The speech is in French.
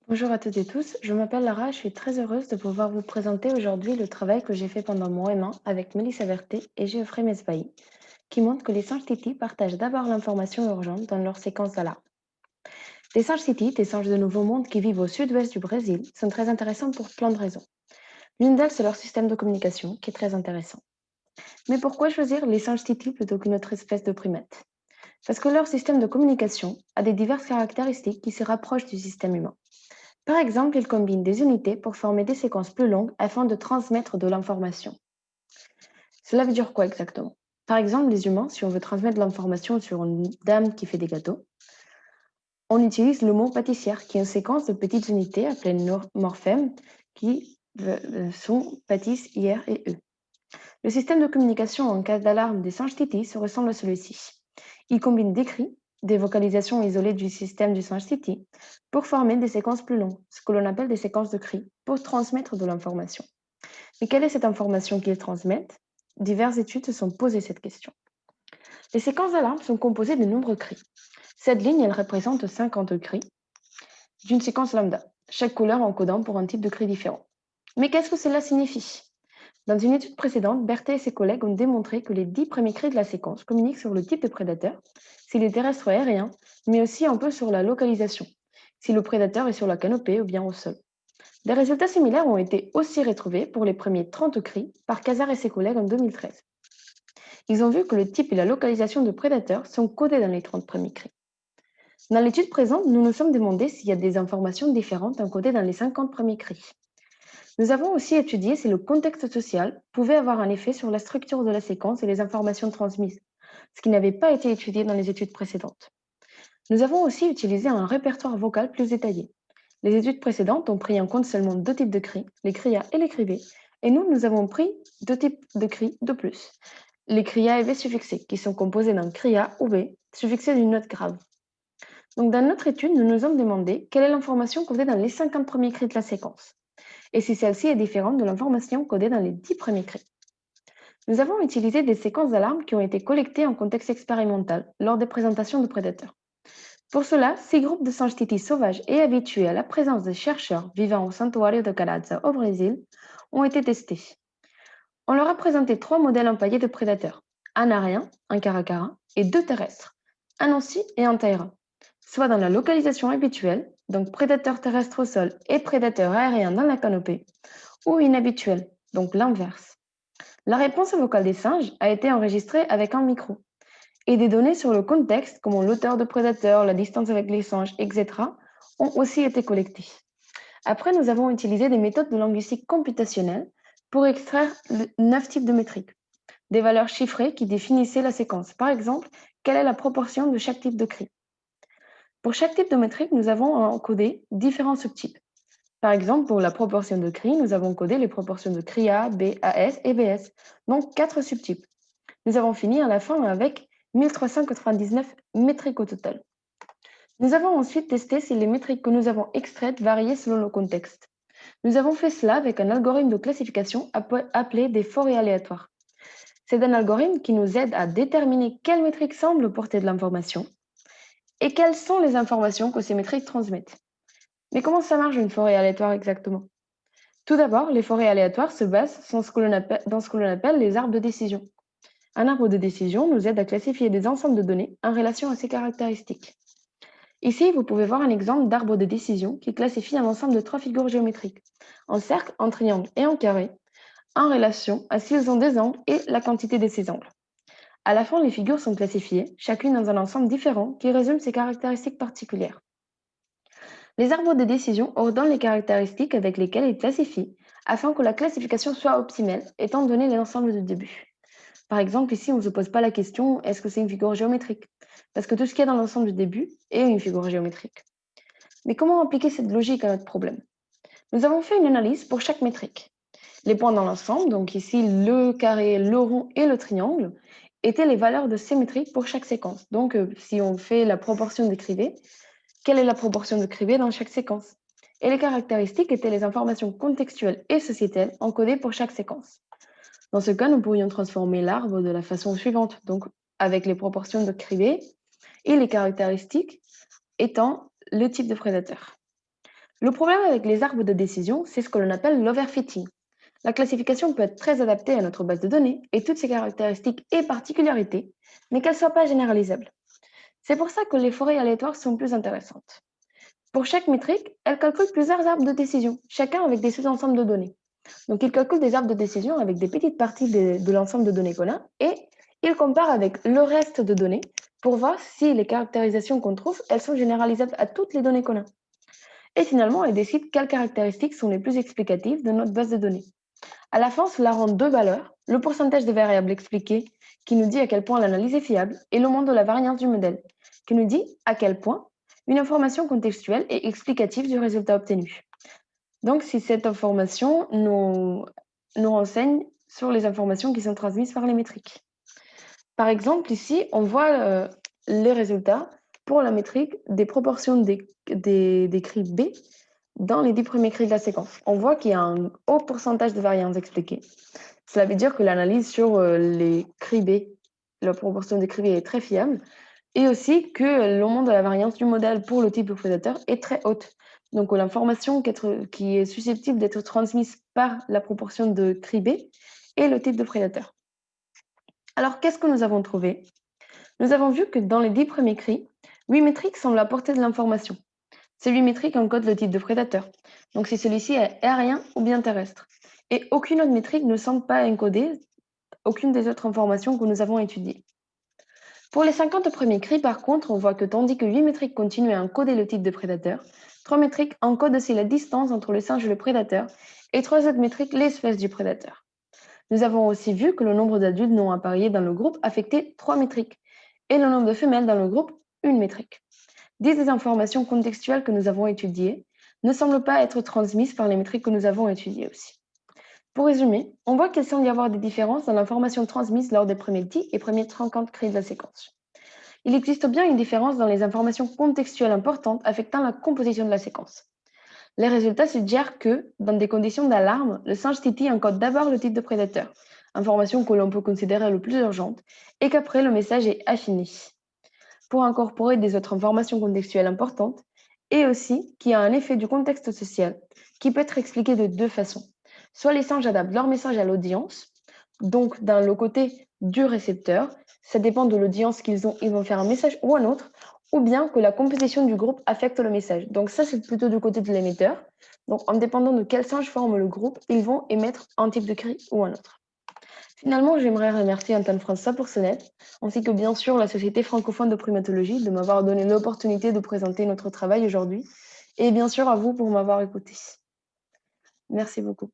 Bonjour à toutes et tous, je m'appelle Lara, je suis très heureuse de pouvoir vous présenter aujourd'hui le travail que j'ai fait pendant mon M1 avec Mélissa Verté et Geoffrey Mesbahi, qui montre que les singes Titi partagent d'abord l'information urgente dans leur séquence d'alarme. Les singes Titi, des singes de Nouveau Monde qui vivent au sud-ouest du Brésil, sont très intéressants pour plein de raisons. L'une d'elles, c'est leur système de communication, qui est très intéressant. Mais pourquoi choisir les singes Titi plutôt qu'une autre espèce de primate? Parce que leur système de communication a des diverses caractéristiques qui se rapprochent du système humain. Par exemple, ils combinent des unités pour former des séquences plus longues afin de transmettre de l'information. Cela veut dire quoi exactement? Par exemple, les humains, si on veut transmettre de l'information sur une dame qui fait des gâteaux, on utilise le mot pâtissière, qui est une séquence de petites unités appelées morphèmes qui sont pâtissent, hier et eux. Le système de communication en cas d'alarme des singes Titi se ressemble à celui-ci. Il combine des cris, des vocalisations isolées du système du singe Titi, pour former des séquences plus longues, ce que l'on appelle des séquences de cris, pour transmettre de l'information. Mais quelle est cette information qu'ils transmettent? Diverses études se sont posées cette question. Les séquences d'alarme sont composées de nombreux cris. Cette ligne, elle représente 50 cris d'une séquence lambda, chaque couleur encodant pour un type de cri différent. Mais qu'est-ce que cela signifie? Dans une étude précédente, Berthet et ses collègues ont démontré que les 10 premiers cris de la séquence communiquent sur le type de prédateur, s'il est terrestre ou aérien, mais aussi un peu sur la localisation, si le prédateur est sur la canopée ou bien au sol. Des résultats similaires ont été aussi retrouvés pour les premiers 30 cris par Kazar et ses collègues en 2013. Ils ont vu que le type et la localisation de prédateurs sont codés dans les 30 premiers cris. Dans l'étude présente, nous nous sommes demandé s'il y a des informations différentes encodées dans les 50 premiers cris. Nous avons aussi étudié si le contexte social pouvait avoir un effet sur la structure de la séquence et les informations transmises, ce qui n'avait pas été étudié dans les études précédentes. Nous avons aussi utilisé un répertoire vocal plus détaillé. Les études précédentes ont pris en compte seulement deux types de cris, les cria et les crivés, et nous avons pris deux types de cris de plus, les cria et V suffixés, qui sont composés d'un cria ou V suffixé d'une note grave. Donc dans notre étude, nous nous sommes demandé quelle est l'information codée dans les 50 premiers cris de la séquence, et si celle-ci est différente de l'information codée dans les 10 premiers cris. Nous avons utilisé des séquences d'alarme qui ont été collectées en contexte expérimental lors des présentations de prédateurs. Pour cela, 6 groupes de singes titis sauvages et habitués à la présence de chercheurs vivant au Santuario de Caraza au Brésil ont été testés. On leur a présenté 3 modèles empaillés de prédateurs, un aérien, un caracara et 2 terrestres, un ansi et un taïra, soit dans la localisation habituelle, donc prédateurs terrestres au sol et prédateurs aériens dans la canopée, ou inhabituelle, donc l'inverse. La réponse vocale des singes a été enregistrée avec un micro, et des données sur le contexte, comme l'auteur de prédateurs, la distance avec les singes, etc., ont aussi été collectées. Après, nous avons utilisé des méthodes de linguistique computationnelle pour extraire 9 types de métriques, des valeurs chiffrées qui définissaient la séquence. Par exemple, quelle est la proportion de chaque type de cri? Pour chaque type de métrique, nous avons encodé différents subtypes. Par exemple, pour la proportion de cri, nous avons codé les proportions de cri A, B, AS et BS, donc 4 subtypes. Nous avons fini à la fin avec 1399 métriques au total. Nous avons ensuite testé si les métriques que nous avons extraites variaient selon le contexte. Nous avons fait cela avec un algorithme de classification appelé des forêts aléatoires. C'est un algorithme qui nous aide à déterminer quelles métriques semblent porter de l'information et quelles sont les informations que ces métriques transmettent. Mais comment ça marche une forêt aléatoire exactement? Tout d'abord, les forêts aléatoires se basent sur dans ce que l'on appelle les arbres de décision. Un arbre de décision nous aide à classifier des ensembles de données en relation à ces caractéristiques. Ici, vous pouvez voir un exemple d'arbre de décision qui classifie un ensemble de 3 figures géométriques, en cercle, en triangle et en carré, en relation à s'ils ont des angles et la quantité de ces angles. À la fin, les figures sont classifiées, chacune dans un ensemble différent qui résume ses caractéristiques particulières. Les arbres de décision ordonnent les caractéristiques avec lesquelles ils classifient, afin que la classification soit optimale, étant donné l'ensemble de début. Par exemple, ici, on ne se pose pas la question est-ce que c'est une figure géométrique? Parce que tout ce qu'il y a dans l'ensemble du début est une figure géométrique. Mais comment appliquer cette logique à notre problème? Nous avons fait une analyse pour chaque métrique. Les points dans l'ensemble, donc ici le carré, le rond et le triangle, étaient les valeurs de ces métriques pour chaque séquence. Donc, si on fait la proportion de crivés, quelle est la proportion de crivés dans chaque séquence? Et les caractéristiques étaient les informations contextuelles et sociétales encodées pour chaque séquence. Dans ce cas, nous pourrions transformer l'arbre de la façon suivante, donc avec les proportions de crivés et les caractéristiques étant le type de prédateur. Le problème avec les arbres de décision, c'est ce que l'on appelle l'overfitting. La classification peut être très adaptée à notre base de données et toutes ses caractéristiques et particularités, mais qu'elle ne soit pas généralisable. C'est pour ça que les forêts aléatoires sont plus intéressantes. Pour chaque métrique, elles calculent plusieurs arbres de décision, chacun avec des sous-ensembles de données. Donc, ils calculent des arbres de décision avec des petites parties de l'ensemble de données qu'on a et ils comparent avec le reste de données pour voir si les caractérisations qu'on trouve, elles sont généralisables à toutes les données qu'on a. Et finalement, elles décident quelles caractéristiques sont les plus explicatives de notre base de données. À la fin, cela rend deux valeurs, le pourcentage de variables expliquées, qui nous dit à quel point l'analyse est fiable, et le montant de la variance du modèle, qui nous dit à quel point une information contextuelle est explicative du résultat obtenu. Donc, si cette information nous renseigne sur les informations qui sont transmises par les métriques. Par exemple, ici, on voit les résultats pour la métrique des proportions des cris B dans les 10 premiers cris de la séquence. On voit qu'il y a un haut pourcentage de variance expliquée. Cela veut dire que l'analyse sur les cris B, la proportion des cris B est très fiable, et aussi que le moment de la variance du modèle pour le type de prédateur est très haute. Donc l'information qui est susceptible d'être transmise par la proportion de cris B et le type de prédateur. Alors qu'est-ce que nous avons trouvé? Nous avons vu que dans les 10 premiers cris, 8 métriques semblent apporter de l'information. Ces 8 métriques encodent le type de prédateur. Donc si celui-ci est aérien ou bien terrestre. Et aucune autre métrique ne semble pas encoder aucune des autres informations que nous avons étudiées. Pour les 50 premiers cris, par contre, on voit que tandis que 8 métriques continuent à encoder le type de prédateur, 3 métriques encodent aussi la distance entre le singe et le prédateur, et 3 autres métriques l'espèce du prédateur. Nous avons aussi vu que le nombre d'adultes non appariés dans le groupe affectait 3 métriques, et le nombre de femelles dans le groupe, une métrique. 10 des informations contextuelles que nous avons étudiées ne semblent pas être transmises par les métriques que nous avons étudiées aussi. Pour résumer, on voit qu'il semble y avoir des différences dans l'information transmise lors des premiers 10 et premiers 30 cris de la séquence. Il existe bien une différence dans les informations contextuelles importantes affectant la composition de la séquence. Les résultats suggèrent que, dans des conditions d'alarme, le singe Titi encode d'abord le type de prédateur, information que l'on peut considérer le plus urgente, et qu'après le message est affiné pour incorporer des autres informations contextuelles importantes, et aussi qu'il y a un effet du contexte social qui peut être expliqué de deux façons. Soit les singes adaptent leur message à l'audience, donc dans le côté du récepteur, ça dépend de l'audience qu'ils ont, ils vont faire un message ou un autre, ou bien que la composition du groupe affecte le message. Donc ça, c'est plutôt du côté de l'émetteur. Donc en dépendant de quel singe forme le groupe, ils vont émettre un type de cri ou un autre. Finalement, j'aimerais remercier Antoine França pour son aide, ainsi que bien sûr la Société francophone de primatologie de m'avoir donné l'opportunité de présenter notre travail aujourd'hui, et bien sûr à vous pour m'avoir écouté. Merci beaucoup.